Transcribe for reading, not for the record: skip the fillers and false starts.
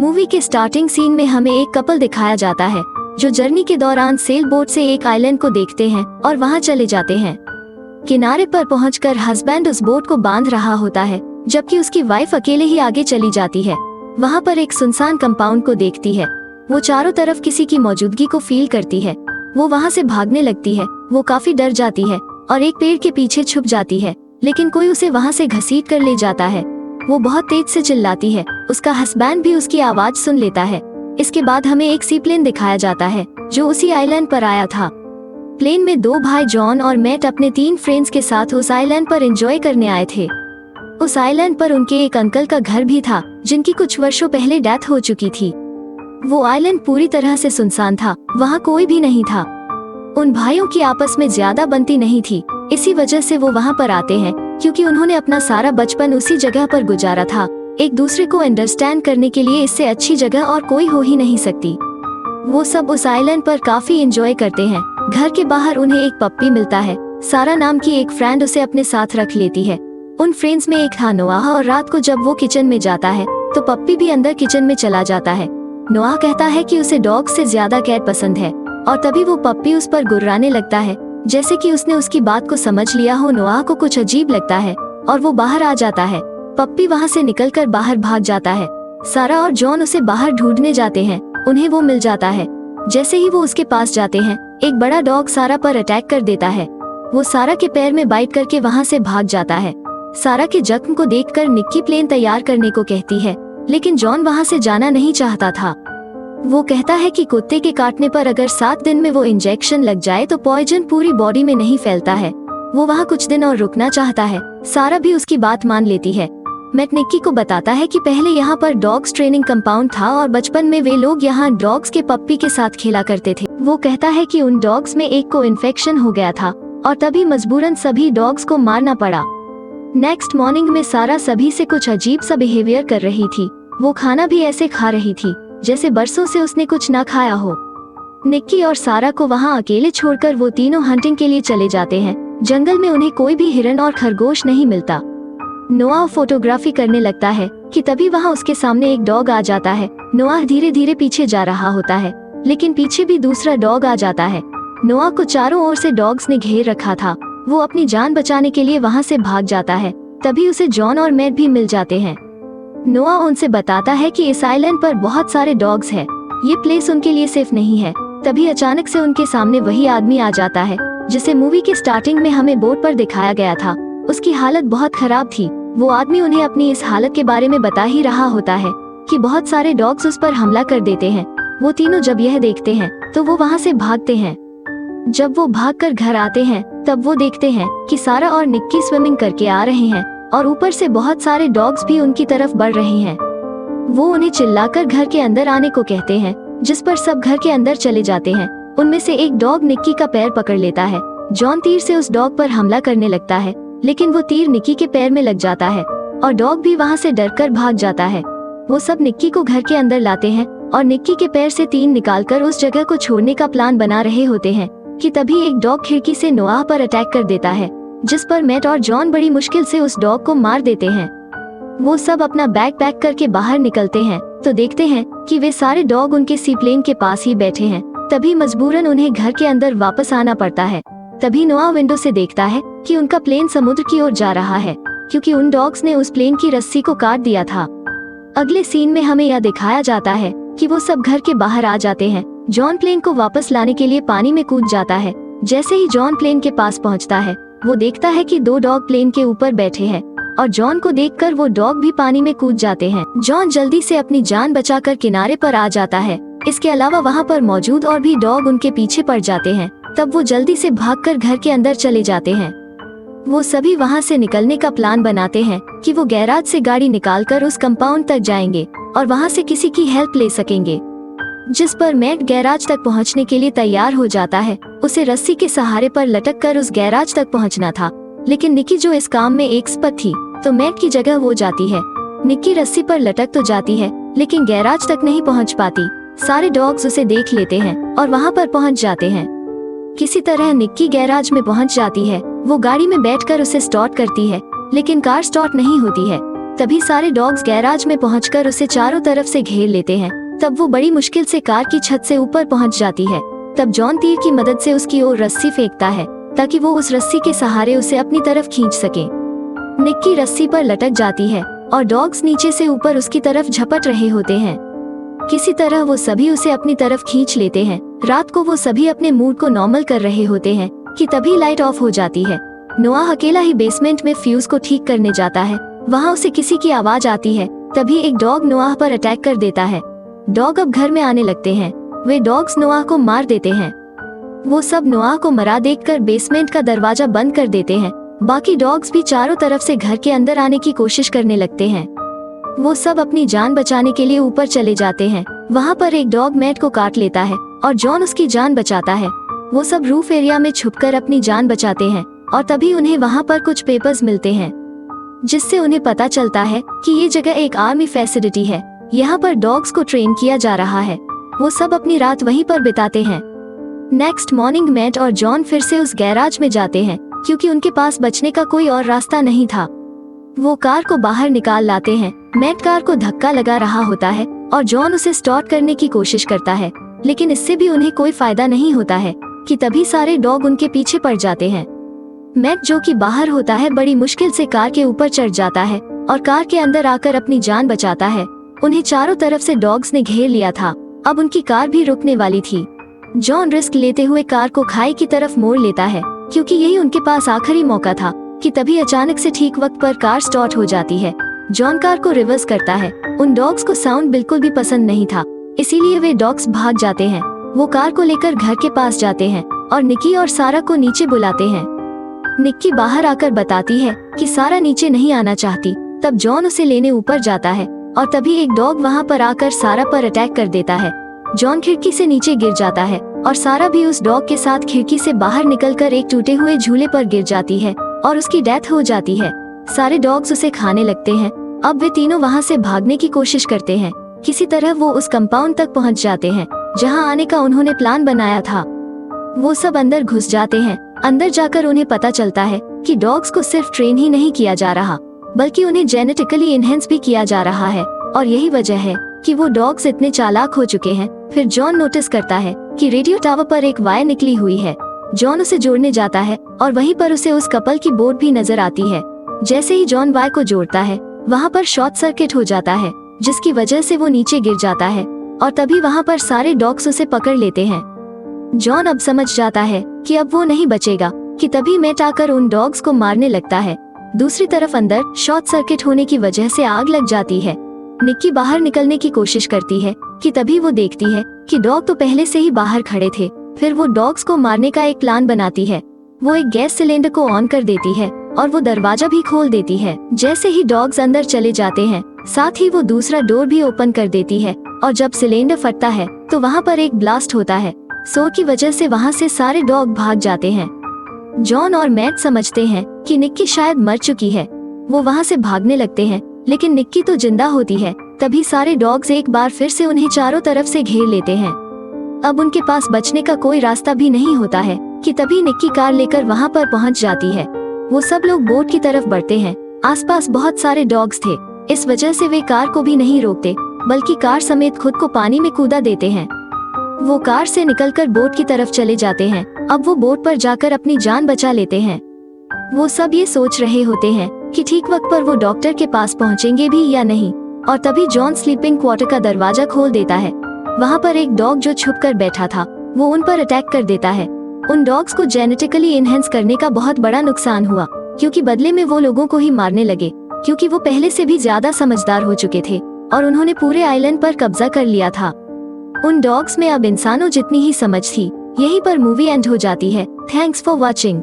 Movie के starting scene में हमें एक कपल दिखाया जाता है जो जर्नी के दौरान सेल बोट से एक आइलैंड को देखते हैं और वहां चले जाते हैं। किनारे पर पहुंचकर हस्बैंड उस बोट को बांध रहा होता है जबकि उसकी वाइफ अकेले ही आगे चली जाती है। वहां पर एक सुनसान कंपाउंड को देखती है। वो चारों तरफ किसी की मौजूदगी को फील करती है। वो वहां से भागने लगती है। वो काफी डर जाती है और एक पेड़ के पीछे छुप जाती है, लेकिन कोई उसे वहां से घसीट कर ले जाता है। वो बहुत तेज से चिल्लाती है। उसका हस्बैंड भी उसकी आवाज सुन लेता है। इसके बाद हमें एक सी प्लेन दिखाया जाता है जो उसी आइलैंड पर आया था। प्लेन में दो भाई जॉन और मैट अपने 3 फ्रेंड्स के साथ उस आइलैंड पर एंजॉय करने आए थे। उस आइलैंड पर उनके एक अंकल का घर भी था जिनकी कुछ वर्षों पहले डेथ हो चुकी थी। वो आइलैंड पूरी तरह से सुनसान था, वहाँ कोई भी नहीं था। उन भाइयों की आपस में ज्यादा बनती नहीं थी, इसी वजह से वो वहाँ पर आते हैं क्योंकि उन्होंने अपना सारा बचपन उसी जगह पर गुजारा था। एक दूसरे को अंडरस्टैंड करने के लिए इससे अच्छी जगह और कोई हो ही नहीं सकती। वो सब उस आइलैंड पर काफी एंजॉय करते हैं। घर के बाहर उन्हें एक पप्पी मिलता है। सारा नाम की एक फ्रेंड उसे अपने साथ रख लेती है। उन फ्रेंड्स में एक था नोआह, और रात को जब वो किचन में जाता है तो पप्पी भी अंदर किचन में चला जाता है। नोआह कहता है कि उसे डॉग से ज्यादा कैट पसंद है और तभी वो पप्पी उस पर गुर्राने लगता है जैसे कि उसने उसकी बात को समझ लिया हो। नोआह को कुछ अजीब लगता है और वो बाहर आ जाता है। पप्पी वहाँ से निकलकर बाहर भाग जाता है। सारा और जॉन उसे बाहर ढूंढने जाते हैं। उन्हें वो मिल जाता है। जैसे ही वो उसके पास जाते हैं, एक बड़ा डॉग सारा पर अटैक कर देता है। वो सारा के पैर में बाइट करके वहाँ से भाग जाता है। सारा के जख्म को देखकर निक्की प्लेन तैयार करने को कहती है, लेकिन जॉन वहाँ से जाना नहीं चाहता था। वो कहता है कि कुत्ते के काटने पर अगर 7 दिन में वो इंजेक्शन लग जाए तो पॉइजन पूरी बॉडी में नहीं फैलता है। वो वहाँ कुछ दिन और रुकना चाहता है। सारा भी उसकी बात मान लेती है। मैट निक्की को बताता है कि पहले यहाँ पर डॉग्स ट्रेनिंग कंपाउंड था और बचपन में वे लोग यहाँ डॉग्स के पप्पी के साथ खेला करते थे। वो कहता है कि उन डॉग्स में एक को इन्फेक्शन हो गया था और तभी मजबूरन सभी डॉग्स को मारना पड़ा। नेक्स्ट मॉर्निंग में सारा सभी से कुछ अजीब सा बिहेवियर कर रही थी। वो खाना भी ऐसे खा रही थी जैसे बरसों से उसने कुछ ना खाया हो। निक्की और सारा को वहाँ अकेले छोड़कर वो तीनों हंटिंग के लिए चले जाते हैं। जंगल में उन्हें कोई भी हिरन और खरगोश नहीं मिलता। नोआह फोटोग्राफी करने लगता है कि तभी वहाँ उसके सामने एक डॉग आ जाता है। नोआह धीरे धीरे पीछे जा रहा होता है, लेकिन पीछे भी दूसरा डॉग आ जाता है। नोआह को चारों ओर से डॉग्स ने घेर रखा था। वो अपनी जान बचाने के लिए वहाँ से भाग जाता है। तभी उसे जॉन और मैट भी मिल जाते हैं। नोआह उनसे बताता है कि इस आइलैंड पर बहुत सारे डॉग्स हैं। ये प्लेस उनके लिए सेफ नहीं है। तभी अचानक से उनके सामने वही आदमी आ जाता है जिसे मूवी के स्टार्टिंग में हमें बोट पर दिखाया गया था। उसकी हालत बहुत खराब थी। वो आदमी उन्हें अपनी इस हालत के बारे में बता ही रहा होता है कि बहुत सारे डॉग्स उस पर हमला कर देते हैं। वो तीनों जब यह देखते हैं तो वो वहाँ से भागते हैं। जब वो भागकर घर आते हैं तब वो देखते हैं कि सारा और निक्की स्विमिंग करके आ रहे हैं और ऊपर से बहुत सारे डॉग्स भी उनकी तरफ बढ़ रहे हैं। वो उन्हें चिल्लाकर घर के अंदर आने को कहते हैं, जिस पर सब घर के अंदर चले जाते हैं। उनमें से एक डॉग निक्की का पैर पकड़ लेता है। जॉन तीर से उस डॉग पर हमला करने लगता है, लेकिन वो तीर निक्की के पैर में लग जाता है और डॉग भी वहाँ से डरकर भाग जाता है। वो सब निक्की को घर के अंदर लाते हैं और निक्की के पैर से तीर निकालकर उस जगह को छोड़ने का प्लान बना रहे होते हैं कि तभी एक डॉग खिड़की से नोआह पर अटैक कर देता है, जिस पर मैट और जॉन बड़ी मुश्किल से उस डॉग को मार देते हैं। वो सब अपना बैग पैक करके बाहर निकलते हैं तो देखते हैं कि वे सारे डॉग उनके सी प्लेन के पास ही बैठे हैं। तभी मजबूरन उन्हें घर के अंदर वापस आना पड़ता है। तभी नोआह विंडो से देखता है कि उनका प्लेन समुद्र की ओर जा रहा है क्योंकि उन डॉग्स ने उस प्लेन की रस्सी को काट दिया था। अगले सीन में हमें यह दिखाया जाता है कि वो सब घर के बाहर आ जाते हैं। जॉन प्लेन को वापस लाने के लिए पानी में कूद जाता है। जैसे ही जॉन प्लेन के पास पहुंचता है, वो देखता है कि 2 डॉग प्लेन के ऊपर बैठे हैं और जॉन को देखकर वो डॉग भी पानी में कूद जाते हैं। जॉन जल्दी से अपनी जान बचाकर किनारे पर आ जाता है। इसके अलावा वहाँ पर मौजूद और भी डॉग उनके पीछे पड़ जाते हैं। तब वो जल्दी से भागकर घर के अंदर चले जाते हैं। वो सभी वहाँ से निकलने का प्लान बनाते हैं कि वो गैराज से गाड़ी निकालकर उस कंपाउंड तक जाएंगे और वहाँ से किसी की हेल्प ले सकेंगे। जिस पर मैट गैराज तक पहुँचने के लिए तैयार हो जाता है। उसे रस्सी के सहारे पर लटक कर उस गैराज तक पहुँचना था, लेकिन निक्की जो इस काम में एक्सपर्ट थी तो मैट की जगह वो जाती है। निक्की रस्सी पर लटक तो जाती है लेकिन गैराज तक नहीं पहुँच पाती। सारे डॉग्स उसे देख लेते हैं और वहाँ पर पहुँच जाते हैं। किसी तरह निक्की गैराज में पहुँच जाती है। वो गाड़ी में बैठकर उसे स्टार्ट करती है, लेकिन कार स्टार्ट नहीं होती है। तभी सारे डॉग्स गैराज में पहुंचकर उसे चारों तरफ से घेर लेते हैं। तब वो बड़ी मुश्किल से कार की छत से ऊपर पहुंच जाती है। तब जॉन तीर की मदद से उसकी ओर रस्सी फेंकता है ताकि वो उस रस्सी के सहारे उसे अपनी तरफ खींच सके। निक्की रस्सी पर लटक जाती है और डॉग्स नीचे से ऊपर उसकी तरफ झपट रहे होते हैं। किसी तरह वो सभी उसे अपनी तरफ खींच लेते हैं। रात को वो सभी अपने मूड को नॉर्मल कर रहे होते हैं कि तभी लाइट ऑफ हो जाती है। नोआह अकेला ही बेसमेंट में फ्यूज को ठीक करने जाता है। वहाँ उसे किसी की आवाज आती है। तभी एक डॉग नोआह पर अटैक कर देता है। डॉग अब घर में आने लगते हैं। वे डॉग्स नोआह को मार देते हैं। वो सब नोआह को मरा देखकर बेसमेंट का दरवाजा बंद कर देते हैं। बाकी डॉग्स भी चारों तरफ से घर के अंदर आने की कोशिश करने लगते हैं। वो सब अपनी जान बचाने के लिए ऊपर चले जाते हैं। वहाँ पर एक डॉग मैट को काट लेता है और जॉन उसकी जान बचाता है। वो सब रूफ एरिया में छुपकर अपनी जान बचाते हैं और तभी उन्हें वहाँ पर कुछ पेपर्स मिलते हैं, जिससे उन्हें पता चलता है कि ये जगह एक आर्मी फैसिलिटी है। यहाँ पर डॉग्स को ट्रेन किया जा रहा है। वो सब अपनी रात वहीं पर बिताते हैं। नेक्स्ट मॉर्निंग मैट और जॉन फिर से उस गैराज में जाते हैं क्योंकि उनके पास बचने का कोई और रास्ता नहीं था। वो कार को बाहर निकाल लाते हैं। मैट कार को धक्का लगा रहा होता है और जॉन उसे स्टॉप करने की कोशिश करता है, लेकिन इससे भी उन्हें कोई फायदा नहीं होता है कि तभी सारे डॉग उनके पीछे पड़ जाते हैं। मैट जो कि बाहर होता है बड़ी मुश्किल से कार के ऊपर चढ़ जाता है और कार के अंदर आकर अपनी जान बचाता है। उन्हें चारों तरफ से डॉग्स ने घेर लिया था। अब उनकी कार भी रुकने वाली थी। जॉन रिस्क लेते हुए कार को खाई की तरफ मोड़ लेता है क्योंकि यही उनके पास आखिरी मौका था कि तभी अचानक से ठीक वक्त पर कार स्टार्ट हो जाती है। जॉन कार को रिवर्स करता है। उन डॉग्स को साउंड बिल्कुल भी पसंद नहीं था, इसीलिए वे डॉग्स भाग जाते हैं। वो कार को लेकर घर के पास जाते हैं और निक्की और सारा को नीचे बुलाते हैं। निक्की बाहर आकर बताती है कि सारा नीचे नहीं आना चाहती। तब जॉन उसे लेने ऊपर जाता है और तभी एक डॉग वहाँ पर आकर सारा पर अटैक कर देता है। जॉन खिड़की से नीचे गिर जाता है और सारा भी उस डॉग के साथ खिड़की से बाहर निकलकर एक टूटे हुए झूले पर गिर जाती है और उसकी डेथ हो जाती है। सारे डॉग्स उसे खाने लगते हैं। अब वे तीनों वहाँ से भागने की कोशिश करते हैं। किसी तरह वो उस कंपाउंड तक पहुँच जाते हैं जहाँ आने का उन्होंने प्लान बनाया था। वो सब अंदर घुस जाते हैं। अंदर जाकर उन्हें पता चलता है कि डॉग्स को सिर्फ ट्रेन ही नहीं किया जा रहा, बल्कि उन्हें जेनेटिकली इनहेंस भी किया जा रहा है और यही वजह है कि वो डॉग्स इतने चालाक हो चुके हैं। फिर जॉन नोटिस करता है कि रेडियो टावर पर एक वायर निकली हुई है। जॉन उसे जोड़ने जाता है और वहीं पर उसे उस कपल की बोट भी नजर आती है। जैसे ही जॉन वायर को जोड़ता है, वहाँ पर शॉर्ट सर्किट हो जाता है, जिसकी वजह से वो नीचे गिर जाता है और तभी वहाँ पर सारे डॉग्स उसे पकड़ लेते हैं। जॉन अब समझ जाता है कि अब वो नहीं बचेगा कि तभी मैट आकर उन डॉग्स को मारने लगता है। दूसरी तरफ अंदर शॉर्ट सर्किट होने की वजह से आग लग जाती है। निक्की बाहर निकलने की कोशिश करती है कि तभी वो देखती है कि डॉग तो पहले से ही बाहर खड़े थे। फिर वो डॉग्स को मारने का एक प्लान बनाती है। वो एक गैस सिलेंडर को ऑन कर देती है और वो दरवाजा भी खोल देती है। जैसे ही डॉग्स अंदर चले जाते हैं, साथ ही वो दूसरा डोर भी ओपन कर देती है और जब सिलेंडर फटता है तो वहाँ पर एक ब्लास्ट होता है। शोर की वजह से वहाँ से सारे डॉग भाग जाते हैं। जॉन और मैट समझते हैं कि निक्की शायद मर चुकी है। वो वहाँ से भागने लगते हैं, लेकिन निक्की तो जिंदा होती है। तभी सारे डॉग्स एक बार फिर से उन्हें चारों तरफ से घेर लेते हैं। अब उनके पास बचने का कोई रास्ता भी नहीं होता है कि तभी निक्की कार लेकर वहाँ पर पहुँच जाती है। वो सब लोग बोट की तरफ बढ़ते हैं। आसपास बहुत सारे डॉग्स थे, इस वजह से वे कार को भी नहीं रोकते, बल्कि कार समेत खुद को पानी में कूदा देते हैं। वो कार से निकलकर बोट की तरफ चले जाते हैं। अब वो बोट पर जाकर अपनी जान बचा लेते हैं। वो सब ये सोच रहे होते हैं कि ठीक वक्त पर वो डॉक्टर के पास पहुंचेंगे भी या नहीं, और तभी जॉन स्लीपिंग क्वार्टर का दरवाजा खोल देता है। वहाँ पर एक डॉग जो छुप कर बैठा था, वो उन पर अटैक कर देता है। उन डॉग्स को जेनेटिकली इनहेंस करने का बहुत बड़ा नुकसान हुआ, क्योंकि बदले में वो लोगों को ही मारने लगे, क्योंकि वो पहले से भी ज्यादा समझदार हो चुके थे और उन्होंने पूरे आइलैंड पर कब्जा कर लिया था। उन डॉग्स में अब इंसानों जितनी ही समझ थी। यहीं पर मूवी एंड हो जाती है। Thanks for watching.